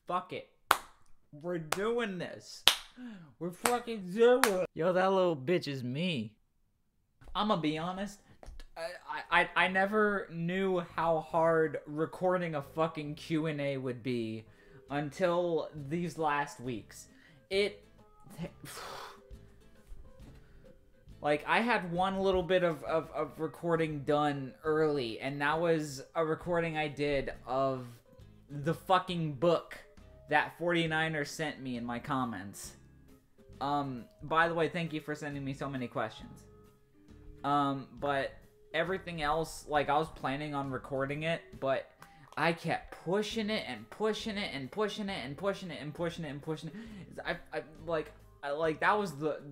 Fuck it. We're doing this. We're fucking doing it. Yo, that little bitch is me. I'ma be honest. I never knew how hard recording a fucking Q&A would be until these last weeks. Like, I had one little bit of recording done early, and that was a recording I did of the fucking book that 49er sent me in my comments. By the way, thank you for sending me so many questions. But everything else, like, I was planning on recording it, but I kept pushing it and pushing it and pushing it and pushing it and pushing it and pushing it.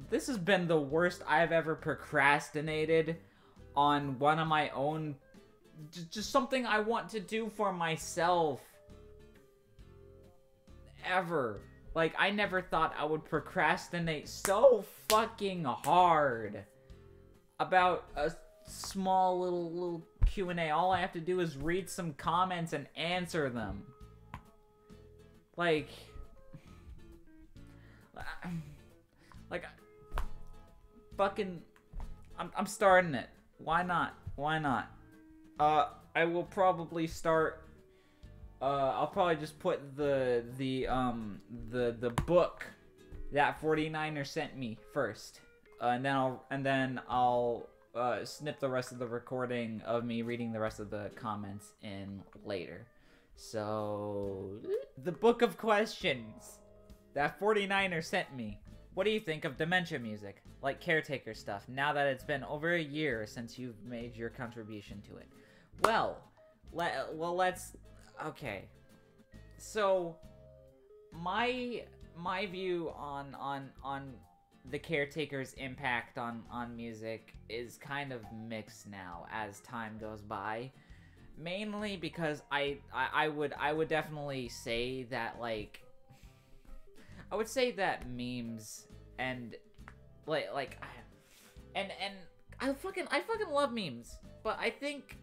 This has been the worst I've ever procrastinated on one of my own, just something I want to do for myself, ever. Like, I never thought I would procrastinate so fucking hard about a small little Q&A. All I have to do is read some comments and answer them. Like, fucking, I'm starting it. Why not? Why not? I will probably start. I'll probably just put the book that 49er sent me first, and then I'll snip the rest of the recording of me reading the rest of the comments in later. So, the book of questions that 49er sent me. What do you think of dementia music, like Caretaker stuff, now that it's been over a year since you've made your contribution to it? Well, let's... Okay. So, my view on the Caretaker's impact on music is kind of mixed now as time goes by. Mainly because I would definitely say that, like, I would say that memes and and I fucking love memes, but I think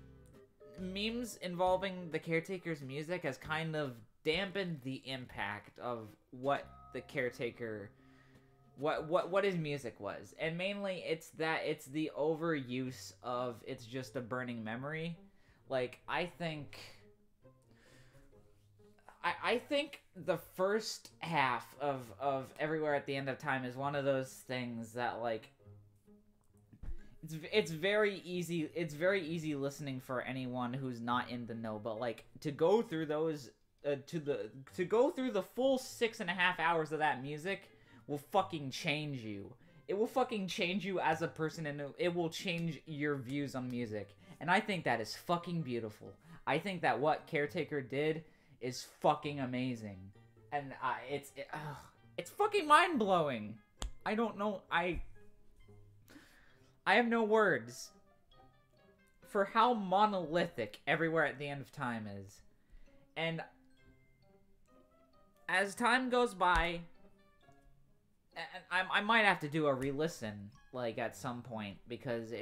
memes involving the Caretaker's music has kind of dampened the impact of what the Caretaker, what his music was. And mainly it's the overuse of "it's just a burning memory." Like, I think the first half of Everywhere at the End of Time is one of those things that, like, it's very easy listening for anyone who's not in the know, but, like, to go through those to go through the full 6.5 hours of that music will fucking change you. It will fucking change you as a person, and it will change your views on music. And I think that is fucking beautiful. I think that what Caretaker did is fucking amazing. And it's fucking mind-blowing. I don't know, I have no words for how monolithic Everywhere at the End of Time is. And as time goes by, and I might have to do a re-listen, like, at some point, because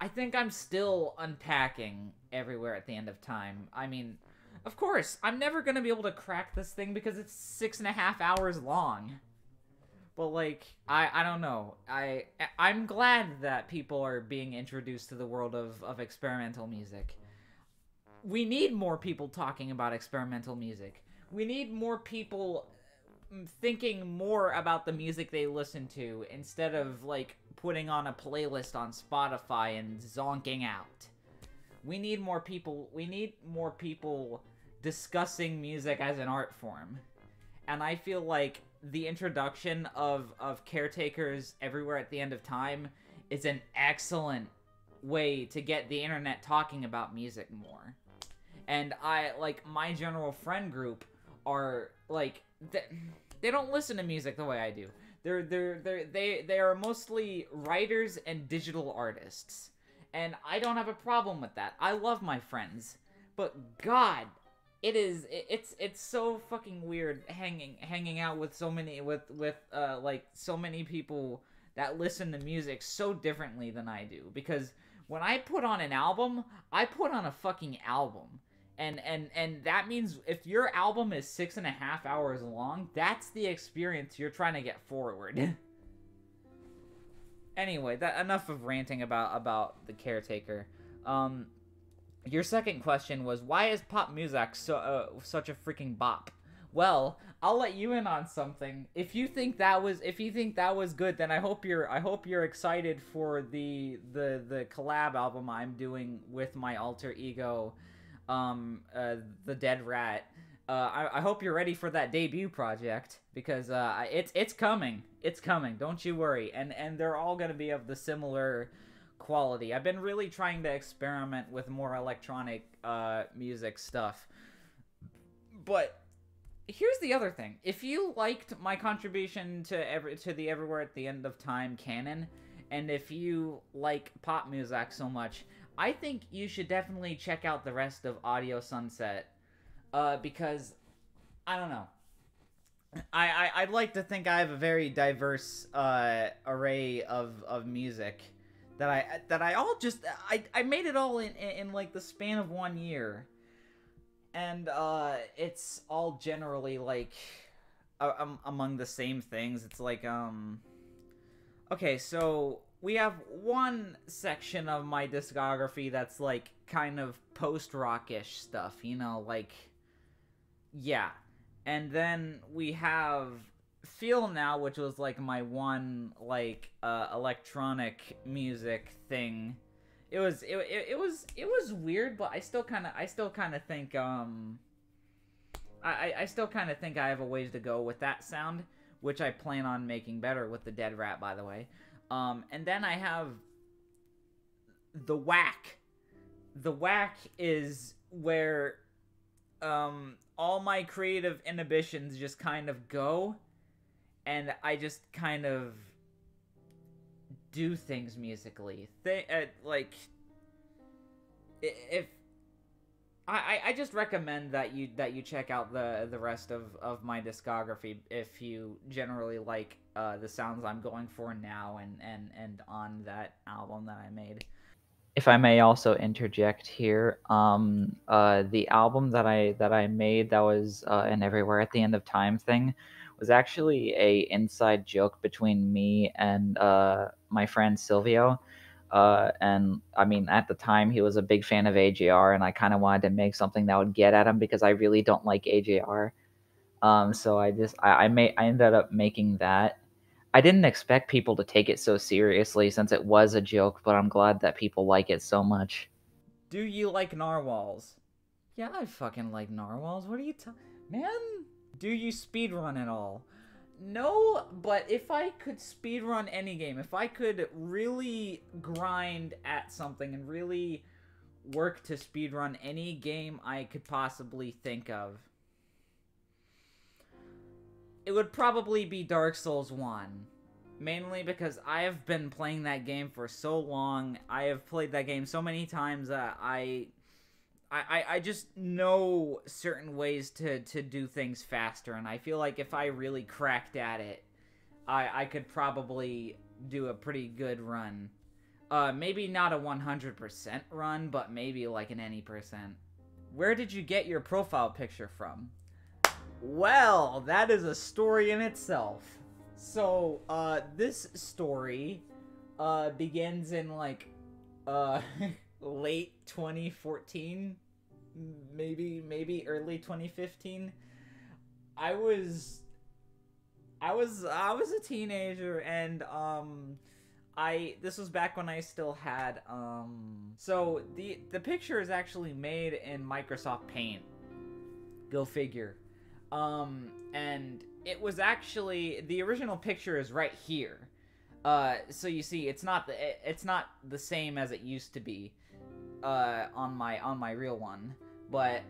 I think I'm still unpacking Everywhere at the End of Time. I mean, of course, I'm never gonna be able to crack this thing because it's 6.5 hours long. But, like, I don't know. I'm glad that people are being introduced to the world of experimental music. We need more people talking about experimental music. We need more people thinking more about the music they listen to instead of, like, putting on a playlist on Spotify and zonking out. We need more people discussing music as an art form. And I feel like the introduction of Caretaker's Everywhere at the End of Time is an excellent way to get the internet talking about music more. And my general friend group are, like, they don't listen to music the way I do. They are mostly writers and digital artists. And I don't have a problem with that. I love my friends. But God, it's so fucking weird hanging out with so many so many people that listen to music so differently than I do. Because when I put on an album, I put on a fucking album. And that means if your album is 6.5 hours long, that's the experience you're trying to get forward. Anyway, that enough of ranting about the Caretaker. Your second question was, why is pop music such a freaking bop? Well, I'll let you in on something. If you think that was good, then I hope you're excited for the collab album I'm doing with my alter ego, the Dead Rat. I hope you're ready for that debut project, because it's coming. It's coming. Don't you worry. And they're all gonna be of the similar quality. I've been really trying to experiment with more electronic music stuff. But here's the other thing. If you liked my contribution to the Everywhere at the End of Time canon, and if you like pop music so much, I think you should definitely check out the rest of Audio Sunset. Because, I don't know. I'd like to think I have a very diverse array of music that I all just I made it all in like the span of 1 year, and it's all generally like among the same things. It's like okay, so we have one section of my discography that's like kind of post-rock-ish stuff, you know, like, yeah. And then we have Feel Now, which was like my one like electronic music thing. It was weird, but I still kind of think I still kind of think I have a ways to go with that sound, which I plan on making better with the Dead Rat, by the way. And then I have the Whack. The Whack is where all my creative inhibitions just kind of go, and I just kind of do things musically. Like, if I just recommend that you check out the rest of my discography if you generally like the sounds I'm going for now and on that album that I made. If I may also interject here, the album that I made that was an Everywhere at the End of Time thing was actually a inside joke between me and my friend Silvio. And I mean, at the time, he was a big fan of AJR, and I kind of wanted to make something that would get at him because I really don't like AJR. So I ended up making that. I didn't expect people to take it so seriously since it was a joke, but I'm glad that people like it so much. Do you like narwhals? Yeah, I fucking like narwhals. What are you man? Do you speedrun at all? No, but if I could speedrun any game, if I could really grind at something and really work to speedrun any game I could possibly think of, it would probably be Dark Souls 1. Mainly because I have been playing that game for so long. I have played that game so many times that I just know certain ways to do things faster. And I feel like if I really cracked at it, I could probably do a pretty good run. Maybe not a 100% run, but maybe like an any percent. Where did you get your profile picture from? Well, that is a story in itself. So, this story, begins in, like, late 2014, maybe early 2015. I was a teenager, and, this was back when I still had, so the picture is actually made in Microsoft Paint. Go figure. And it was actually, the original picture is right here. So you see, it's not the same as it used to be, on my real one. But,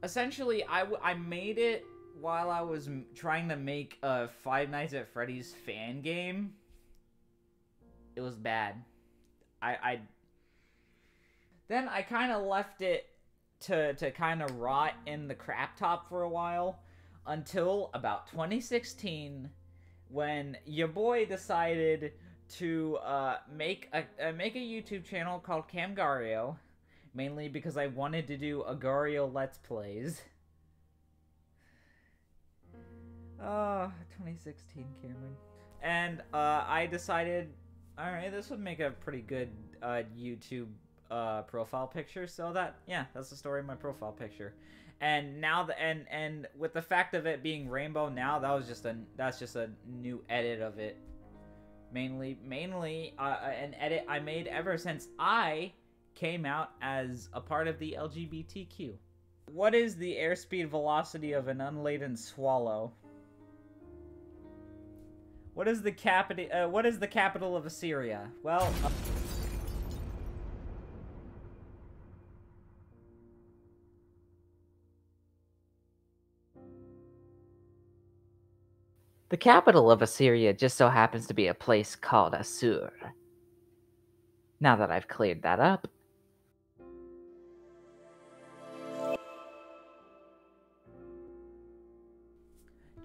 essentially, I made it while I was trying to make a Five Nights at Freddy's fan game. It was bad. Then I kind of left it to kind of rot in the crap top for a while, until about 2016, when your boy decided to make a YouTube channel called Camgario, mainly because I wanted to do Agario Let's Plays. 2016 Cameron. And I decided, alright, this would make a pretty good YouTube profile picture, so that's the story of my profile picture. And now and with the fact of it being rainbow now, that's just a new edit of it. Mainly an edit I made ever since I came out as a part of the LGBTQ. What is the airspeed velocity of an unladen swallow? What is the capital of Assyria? Well, the capital of Assyria just so happens to be a place called Assur. Now that I've cleared that up.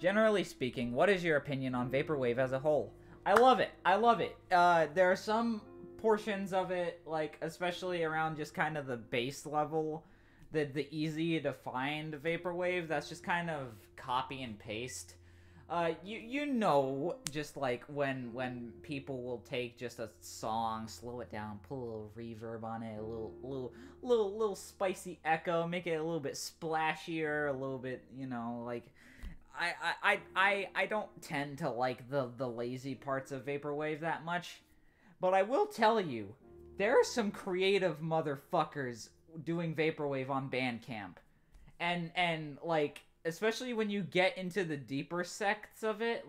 Generally speaking, what is your opinion on Vaporwave as a whole? I love it. I love it. There are some portions of it, like, especially around just kind of the base level, the easy to find Vaporwave, that's just kind of copy and paste. You know, just like when people will take just a song, slow it down, put a little reverb on it, a little spicy echo, make it a little bit splashier, a little bit, you know, like, I don't tend to like the lazy parts of Vaporwave that much, but I will tell you, there are some creative motherfuckers doing Vaporwave on Bandcamp, and like, especially when you get into the deeper sects of it,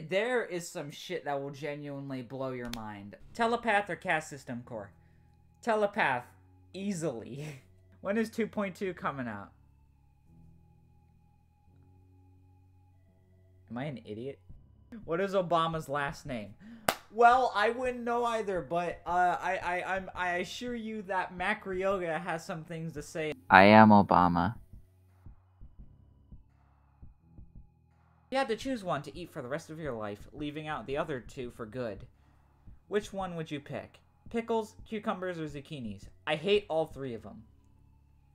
there is some shit that will genuinely blow your mind. Telepath or Cast System Core? Telepath, easily. When is 2.2 coming out? Am I an idiot? What is Obama's last name? Well, I wouldn't know either, but I assure you that Macryoga has some things to say. I am Obama. If you had to choose one to eat for the rest of your life, leaving out the other two for good, which one would you pick? Pickles, cucumbers, or zucchinis? I hate all three of them.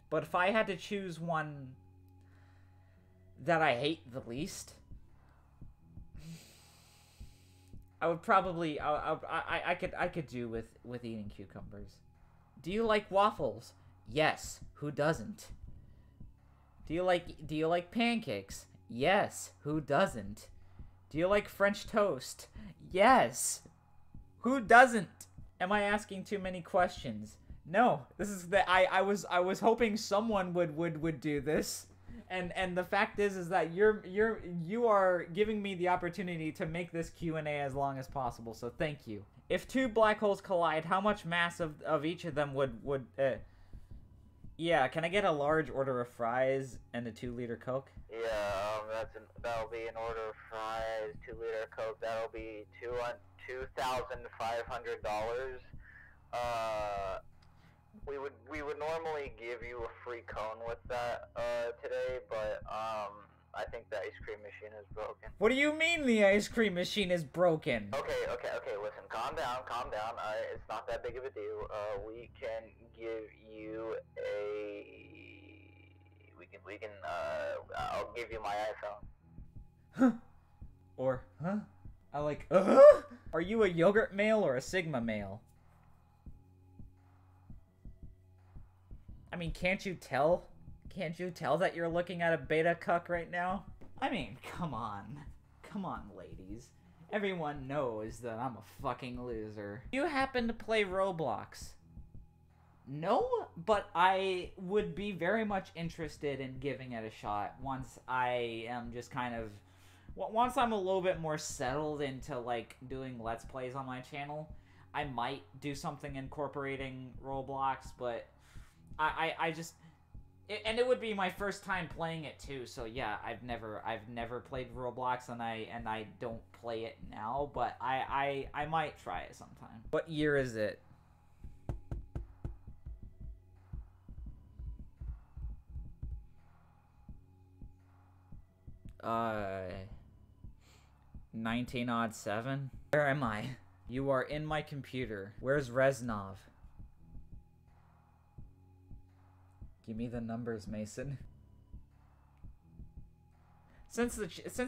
But if I had to choose one that I hate the least, I would probably I could do with eating cucumbers. Do you like waffles? Yes. Who doesn't? Do you like pancakes? Yes. Who doesn't? Do you like French toast? Yes. Who doesn't? Am I asking too many questions? No. This is I was hoping someone would do this. And the fact is that you are giving me the opportunity to make this Q&A as long as possible, so thank you. If two black holes collide, how much mass of each of them would yeah, can I get a large order of fries and a 2-liter Coke? Yeah, that'll be an order of fries, 2-liter Coke. That'll be $2,500. We would normally give you a free cone with that today, but I think the ice cream machine is broken. What do you mean the ice cream machine is broken? Okay. Listen, calm down. It's not that big of a deal. We can give you I'll give you my iPhone. Huh? Or huh? I like Are you a yogurt male or a Sigma male? I mean, can't you tell? Can't you tell that you're looking at a beta cuck right now? I mean, come on. Come on, ladies. Everyone knows that I'm a fucking loser. Do you happen to play Roblox? No, but I would be very much interested in giving it a shot once I am just kind of... Once I'm a little bit more settled into, like, doing Let's Plays on my channel, I might do something incorporating Roblox, but I just... And it would be my first time playing it too, so yeah, I've never played Roblox, and I don't play it now, but I might try it sometime. What year is it? Uh, 1907? Where am I? You are in my computer. Where's Reznov? Give me the numbers, Mason. Since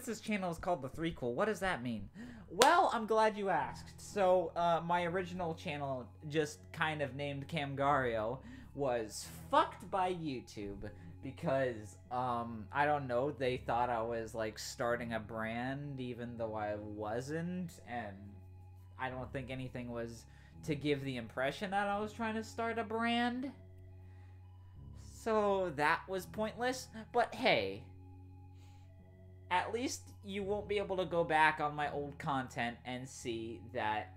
this channel is called The Threequel, what does that mean? Well, I'm glad you asked. So, my original channel, just kind of named Camgario, was fucked by YouTube because, I don't know, they thought I was, like, starting a brand even though I wasn't, and I don't think anything was to give the impression that I was trying to start a brand. So, that was pointless, but hey, at least you won't be able to go back on my old content and see that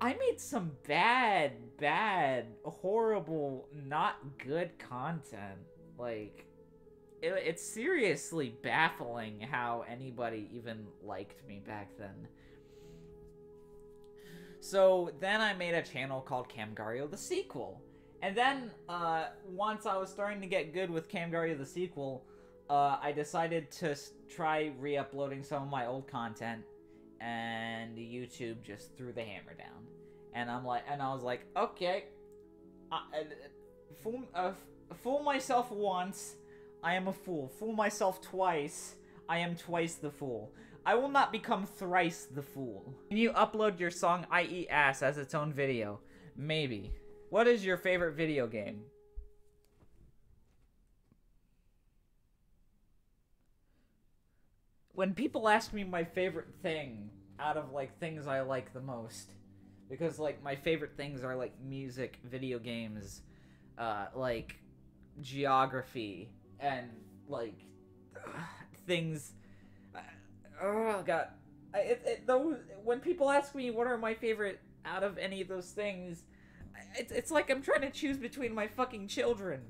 I made some bad, horrible, not good content. Like, it's seriously baffling how anybody even liked me back then. So then I made a channel called Camgario the Sequel. And then, once I was starting to get good with Camgario the Sequel, I decided to try re-uploading some of my old content, and YouTube just threw the hammer down. And I was like, okay, fool myself once, I am a fool. Fool myself twice, I am twice the fool. I will not become thrice the fool. Can you upload your song I Eat Ass as its own video? Maybe. What is your favorite video game? When people ask me my favorite thing out of, like, things I like the most, because, like, my favorite things are, like, music, video games, like, geography, and, like, things, oh, God, those, when people ask me what are my favorite out of any of those things, it's like I'm trying to choose between my fucking children.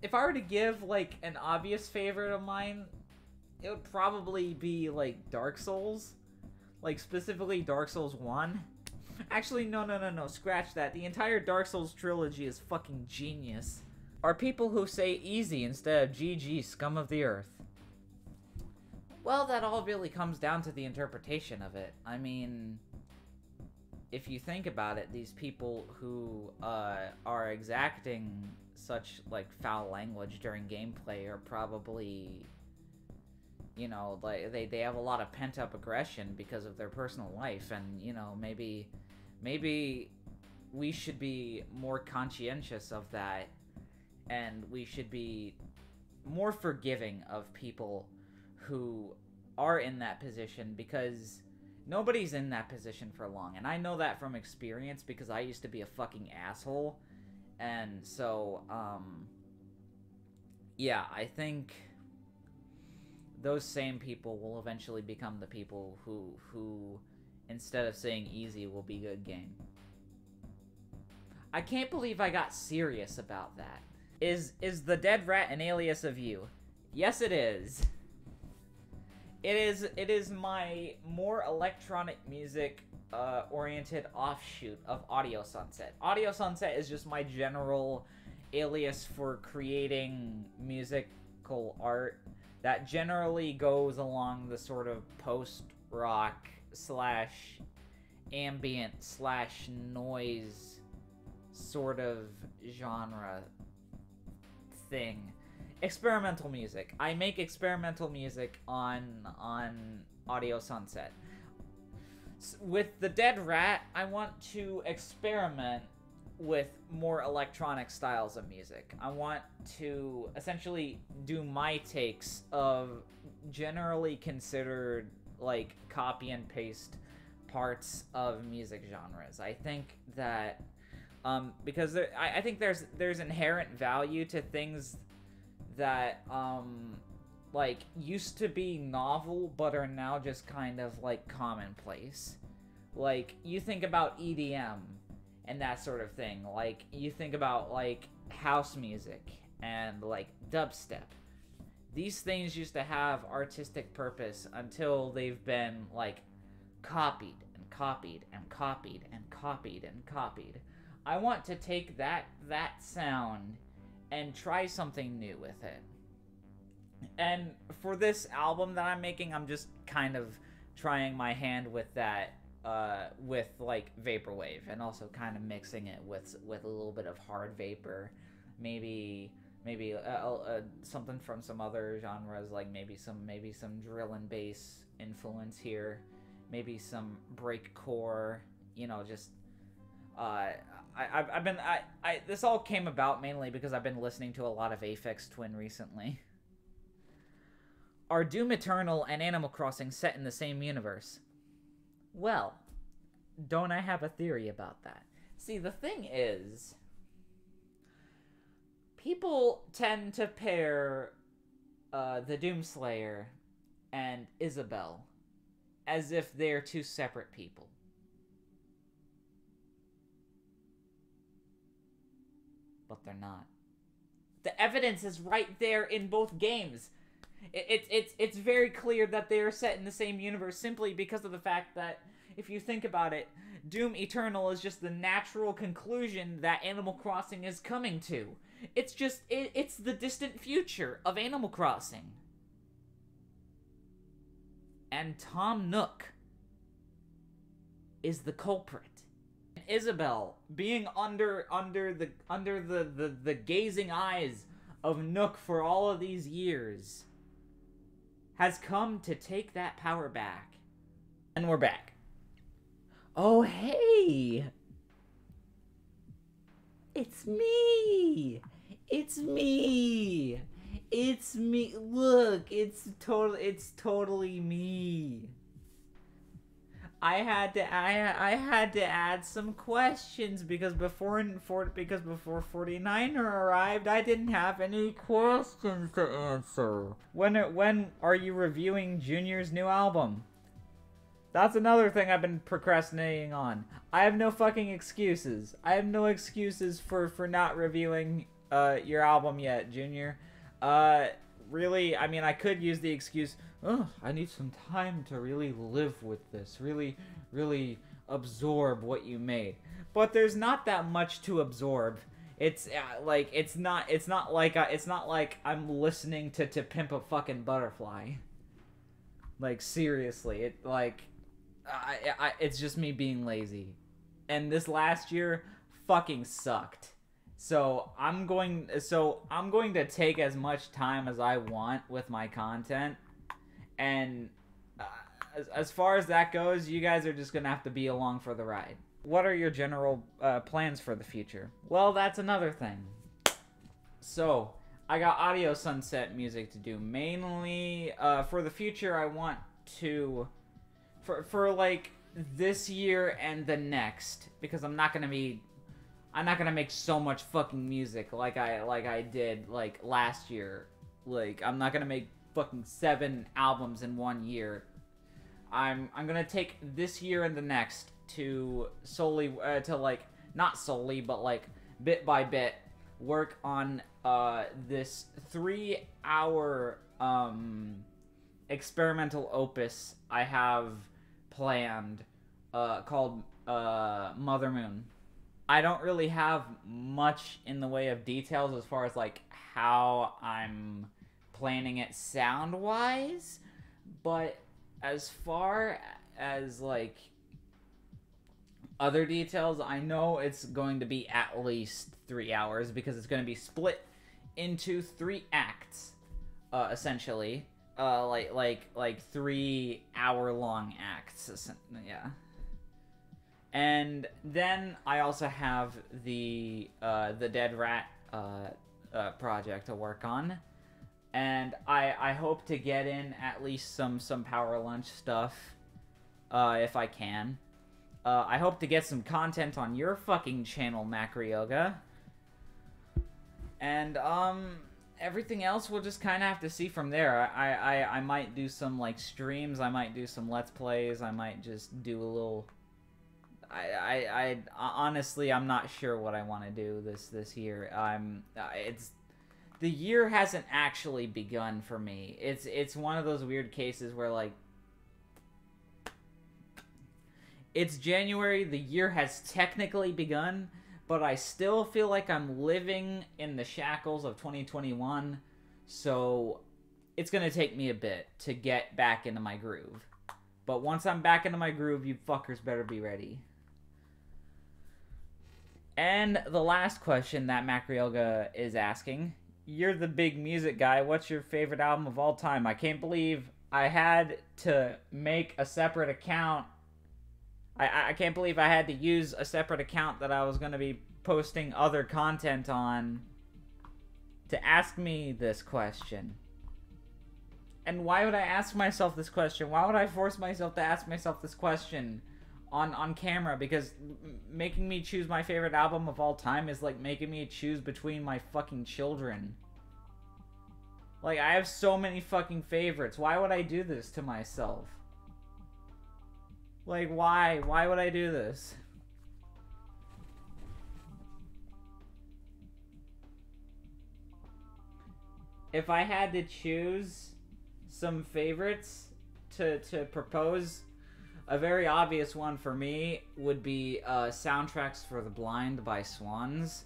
If I were to give, like, an obvious favorite of mine, it would probably be, like, Dark Souls. Like, specifically Dark Souls 1. Actually, no, scratch that. The entire Dark Souls trilogy is fucking genius. Are people who say easy instead of GG scum of the earth? Well, that all really comes down to the interpretation of it. I mean, if you think about it, these people who are exacting such, like, foul language during gameplay are probably, you know, like, they have a lot of pent-up aggression because of their personal life, and, you know, maybe we should be more conscientious of that, and we should be more forgiving of people who are in that position, because nobody's in that position for long, and I know that from experience because I used to be a fucking asshole. And so, yeah, I think those same people will eventually become the people who instead of saying easy, will be good game. I can't believe I got serious about that. Is the dead rat an alias of you? Yes, it is. It is my more electronic music oriented offshoot of Audio Sunset. Audio Sunset is just my general alias for creating musical art that generally goes along the sort of post-rock slash ambient slash noise sort of genre thing. Experimental music. I make experimental music on Audio Sunset. With the Dead Rat, I want to experiment with more electronic styles of music. I want to essentially do my takes of generally considered, like, copy and paste parts of music genres. I think that because I think there's inherent value to things that like used to be novel but are now just kind of like commonplace. Like, you think about EDM and that sort of thing. Like, you think about like house music and like dubstep. These things used to have artistic purpose until they've been like copied and copied and copied and copied and copied. I want to take that sound and try something new with it. And for this album that I'm making, I'm just kind of trying my hand with that with like Vaporwave, and also kind of mixing it with a little bit of hard vapor, maybe something from some other genres, like maybe some drill and bass influence here, maybe some breakcore, you know, just this all came about mainly because I've been listening to a lot of Aphex Twin recently. Are Doom Eternal and Animal Crossing set in the same universe? Well, don't I have a theory about that? See, the thing is, people tend to pair the Doomslayer and Isabelle as if they're two separate people. But they're not. The evidence is right there in both games. It's very clear that they are set in the same universe simply because of the fact that, if you think about it, Doom Eternal is just the natural conclusion that Animal Crossing is coming to. It's just, it's the distant future of Animal Crossing. And Tom Nook is the culprit. Isabelle being under the gazing eyes of Nook for all of these years has come to take that power back. And we're back. Oh, hey! It's me! It's me! It's me! Look, it's totally me. I had to add some questions because before 49er arrived, I didn't have any questions to answer. When are you reviewing Junior's new album? That's another thing I've been procrastinating on. I have no fucking excuses. I have no excuses for not reviewing your album yet, Junior. Really, I mean, I could use the excuse, oh, I need some time to really live with this, really absorb what you made. But there's not that much to absorb. It's like it's not like I'm listening to Pimp a Fucking Butterfly. Like, seriously, it's just me being lazy. And this last year fucking sucked. So I'm going to take as much time as I want with my content, and as far as that goes, you guys are just gonna have to be along for the ride. What are your general plans for the future? Well, that's another thing. So I got audio sunset music to do. Mainly for the future, I want to for like this year and the next, because I'm not gonna make so much fucking music like I did like last year. Like, I'm not gonna make fucking 7 albums in 1 year. I'm gonna take this year and the next to solely to like, not solely, but like bit by bit work on this 3-hour experimental opus I have planned called Mother Moon. I don't really have much in the way of details as far as like how I'm planning it sound-wise, but as far as like other details, I know it's going to be at least 3 hours because it's going to be split into 3 acts, essentially, like 3 hour-long acts, yeah. And then I also have the Dead Rat project to work on, and I hope to get in at least some Power Lunch stuff if I can. I hope to get some content on your fucking channel, Macryoga. And everything else we'll just kind of have to see from there. I might do some like streams. I might do some Let's Plays. I might just do a little. I honestly, I'm not sure what I want to do this year. The year hasn't actually begun for me. It's one of those weird cases where like it's January, the year has technically begun, but I still feel like I'm living in the shackles of 2021. So it's gonna take me a bit to get back into my groove. But once I'm back into my groove, you fuckers better be ready. And the last question that Macrielga is asking, you're the big music guy, what's your favorite album of all time? I can't believe I had to make a separate account. I can't believe I had to use a separate account that I was going to be posting other content on to ask me this question. And why would I ask myself this question? Why would I force myself to ask myself this question on camera? Because making me choose my favorite album of all time is like making me choose between my fucking children. Like, I have so many fucking favorites. Why would I do this to myself? Like, why? Why would I do this? If I had to choose some favorites to propose, a very obvious one for me would be Soundtracks for the Blind by Swans.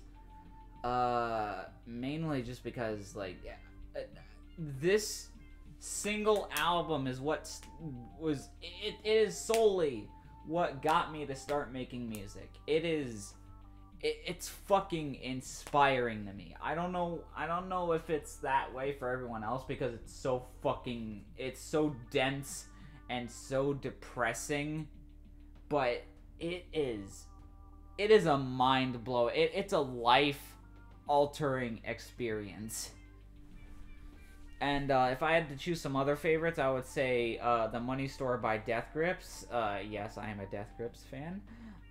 Mainly just because, like, this single album is it is solely what got me to start making music. It's fucking inspiring to me. I don't know if it's that way for everyone else, because it's so dense and so depressing, but it is a mind blow. It's a life altering experience. And if I had to choose some other favorites, I would say The Money Store by Death Grips. Yes, I am a Death Grips fan.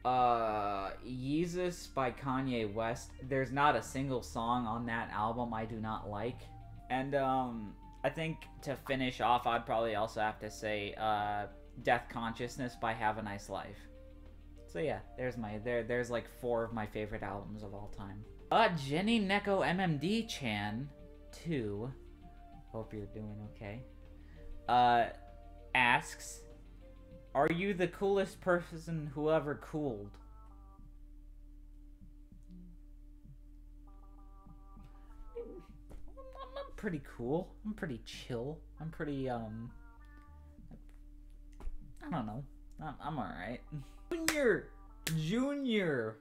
Yeezus by Kanye West. There's not a single song on that album I do not like. And I think to finish off, I'd probably also have to say Death Consciousness by Have a Nice Life. So yeah, there's like 4 of my favorite albums of all time. Jenny Neko MMD Chan 2. Hope you're doing okay. Asks, are you the coolest person who ever cooled? I'm pretty cool. I'm pretty chill. I'm pretty, I don't know. I'm alright. Junior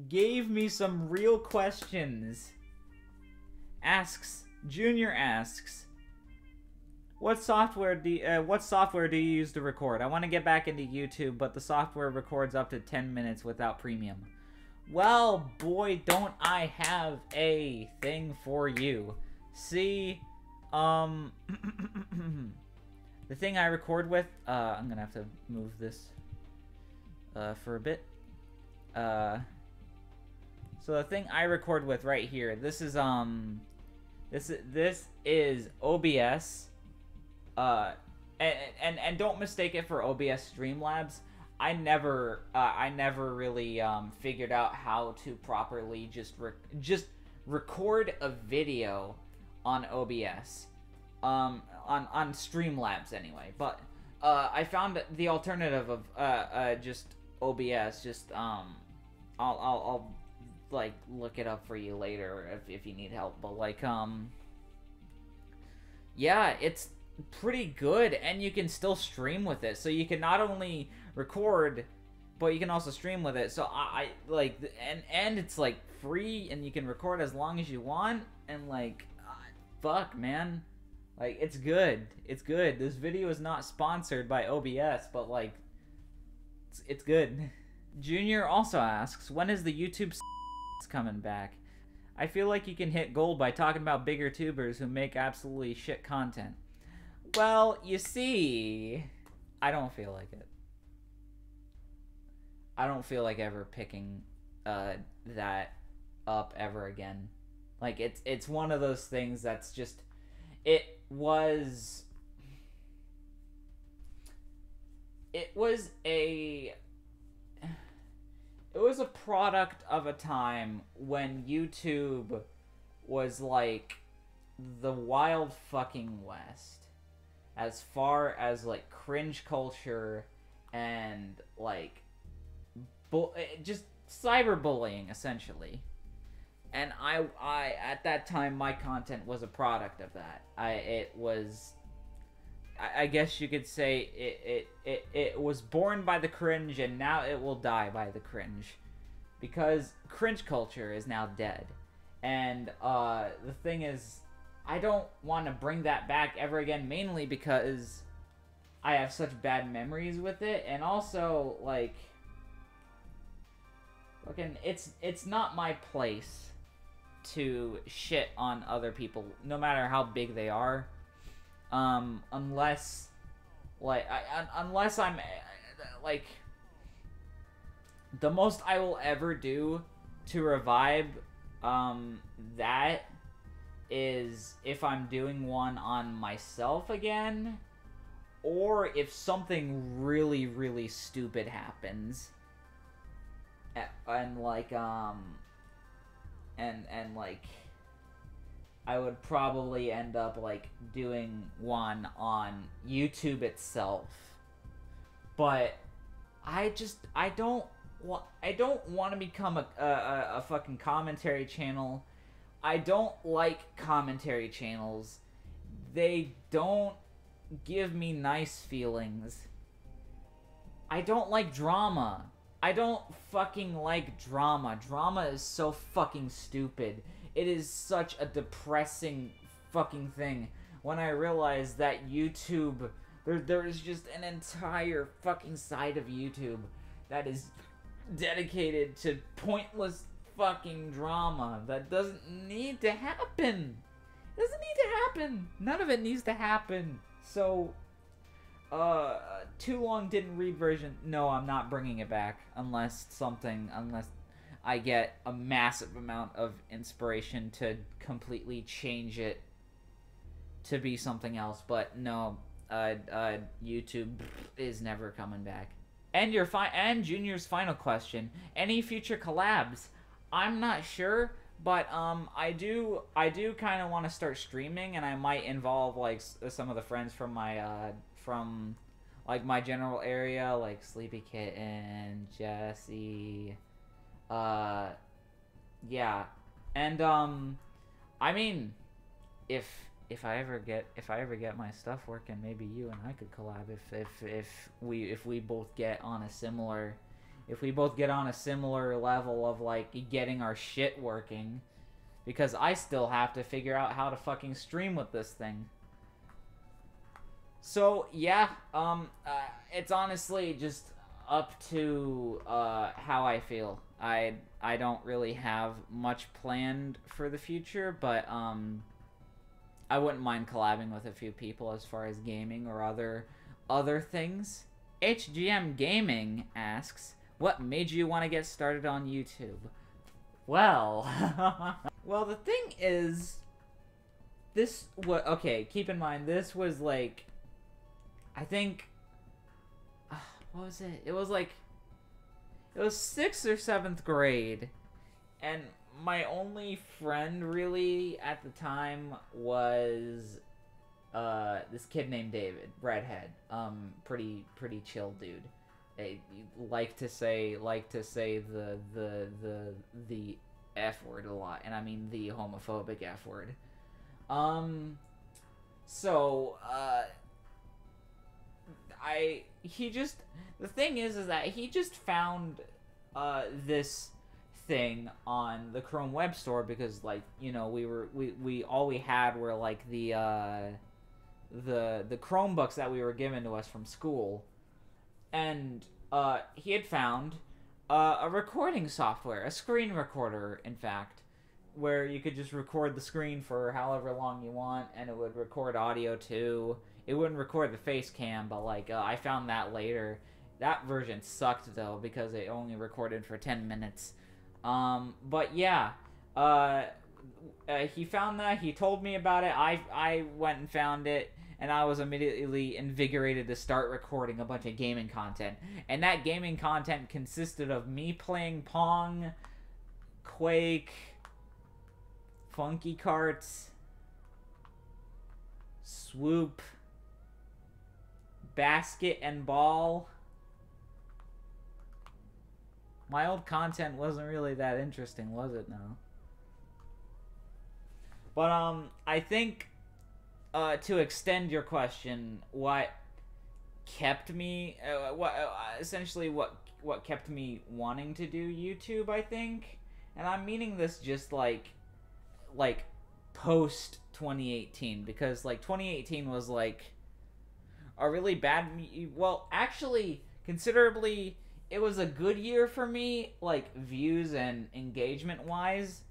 gave me some real questions. Junior asks, what software do you use to record? I want to get back into YouTube, but the software records up to 10 minutes without premium. Well, boy, don't I have a thing for you. See, the thing I record with, I'm gonna have to move this for a bit. So the thing I record with right here, this is OBS. And don't mistake it for OBS Streamlabs. I never really figured out how to properly just record a video on OBS, on Streamlabs anyway. But I found the alternative of just OBS. I'll like look it up for you later if you need help. But like yeah, it's pretty good, and you can still stream with it. So you can not only record, but you can also stream with it. So I like, and it's like free, and you can record as long as you want, and like, fuck, man, like, it's good. It's good. This video is not sponsored by OBS, but like, it's good. Junior also asks, when is the YouTube coming back? I feel like you can hit gold by talking about bigger tubers who make absolutely shit content. Well, you see, I don't feel like it. I don't feel like ever picking that up ever again. Like, it's one of those things that's just, it was a product of a time when YouTube was like the wild fucking west as far as like cringe culture and like just cyberbullying essentially. And I at that time, my content was a product of that. I guess you could say it was born by the cringe and now it will die by the cringe, because cringe culture is now dead. And the thing is, I don't want to bring that back ever again, mainly because I have such bad memories with it, and also, like, fucking, it's not my place to shit on other people, no matter how big they are, unless, like, unless I'm, like, the most I will ever do to revive, that is if I'm doing one on myself again, or if something really, really stupid happens, and like, and like, I would probably end up, like, doing one on YouTube itself. But I don't want to become a fucking commentary channel. I don't like commentary channels. They don't give me nice feelings. I don't like drama. I don't fucking like drama. Drama is so fucking stupid. It is such a depressing fucking thing. When I realized that YouTube, there is just an entire fucking side of YouTube that is dedicated to pointless fucking drama that doesn't need to happen. It doesn't need to happen. None of it needs to happen. So, too long didn't read version. No, I'm not bringing it back unless I get a massive amount of inspiration to completely change it to be something else. But no, YouTube is never coming back. And and Junior's final question: any future collabs? I'm not sure, but I do kind of want to start streaming, and I might involve like some of the friends from my like my general area, like Sleepy Kitten, Jesse, yeah, and I mean, if I ever get my stuff working, maybe you and I could collab if we both get on a similar level of like getting our shit working, because I still have to figure out how to fucking stream with this thing. So yeah, it's honestly just up to how I feel. I don't really have much planned for the future, but I wouldn't mind collabing with a few people as far as gaming or other things. HGM Gaming asks, what made you want to get started on YouTube? Well, well, the thing is, okay, keep in mind, this was like, I think, what was it? It was 6th or 7th grade, and my only friend really at the time was this kid named David, redhead, pretty chill dude. Like to say the F word a lot, and I mean the homophobic F word. So the thing is that he just found this thing on the Chrome Web Store, because, like, you know, we all we had were like the Chromebooks that we were given to us from school, and he had found a recording software, a screen recorder, in fact, where you could just record the screen for however long you want, and it would record audio too. It wouldn't record the face cam, but like I found that later. That version sucked though, because it only recorded for 10 minutes. But yeah, he found that, he told me about it, I went and found it, and I was immediately invigorated to start recording a bunch of gaming content. And that gaming content consisted of me playing Pong, Quake, Funky Carts, Swoop, Basket and Ball. My old content wasn't really that interesting, was it now? But I think to extend your question, what kept me, essentially what kept me wanting to do YouTube, I think, and I'm meaning this just like post 2018, because like 2018 was like a really bad, well, actually considerably, it was a good year for me, like views and engagement wise.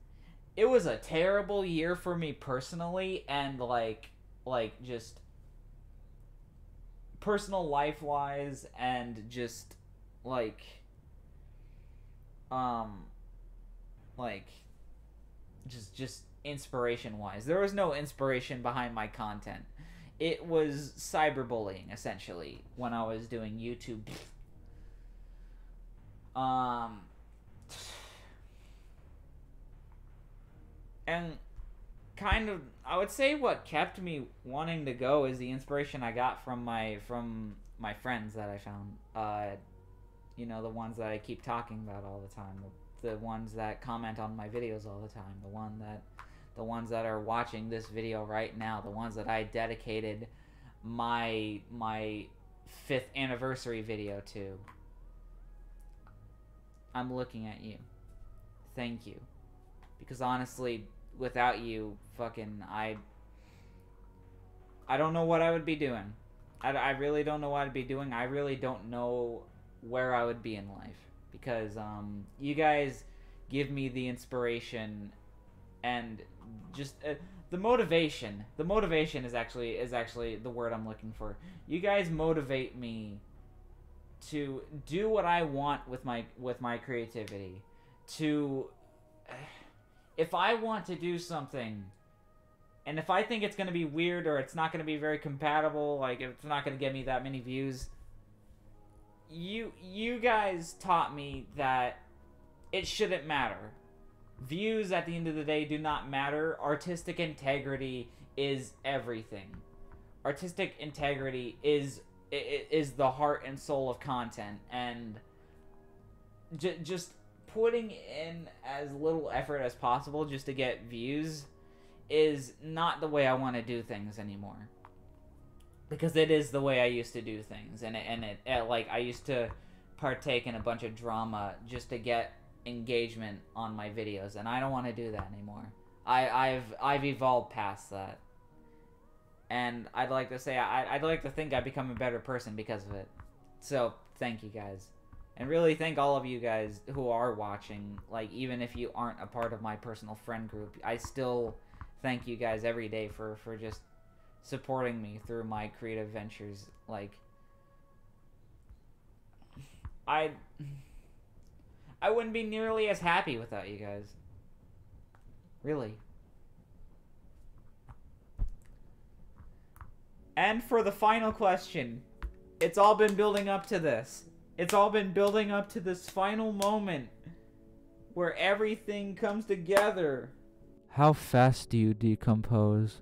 It was a terrible year for me personally, and like just personal life wise, and just like like just inspiration wise. There was no inspiration behind my content. It was cyberbullying essentially when I was doing YouTube. And kind of, I would say what kept me wanting to go is the inspiration I got from my friends that I found. You know, the ones that I keep talking about all the time, the ones that comment on my videos all the time, the ones that are watching this video right now, the ones that I dedicated my 5th anniversary video to. I'm looking at you. Thank you. Because honestly, without you, fucking, I don't know what I would be doing. I really don't know what I'd be doing. I really don't know where I would be in life. Because, you guys give me the inspiration and just, the motivation. The motivation is actually the word I'm looking for. You guys motivate me to do what I want with my creativity. To, if I want to do something, and if I think it's going to be weird, or it's not going to be very compatible, like if it's not going to get me that many views, you guys taught me that it shouldn't matter. Views at the end of the day do not matter. Artistic integrity is everything. Artistic integrity is the heart and soul of content, and just putting in as little effort as possible just to get views is not the way I want to do things anymore. Because it is the way I used to do things, and it like, I used to partake in a bunch of drama just to get engagement on my videos, and I don't want to do that anymore. I've evolved past that, and I'd like to say I'd like to think I've become a better person because of it. So thank you guys, and really thank all of you guys who are watching. Like, even if you aren't a part of my personal friend group, I still thank you guys every day for just supporting me through my creative ventures. Like, I wouldn't be nearly as happy without you guys. Really. And for the final question, it's all been building up to this. It's all been building up to this final moment where everything comes together. How fast do you decompose?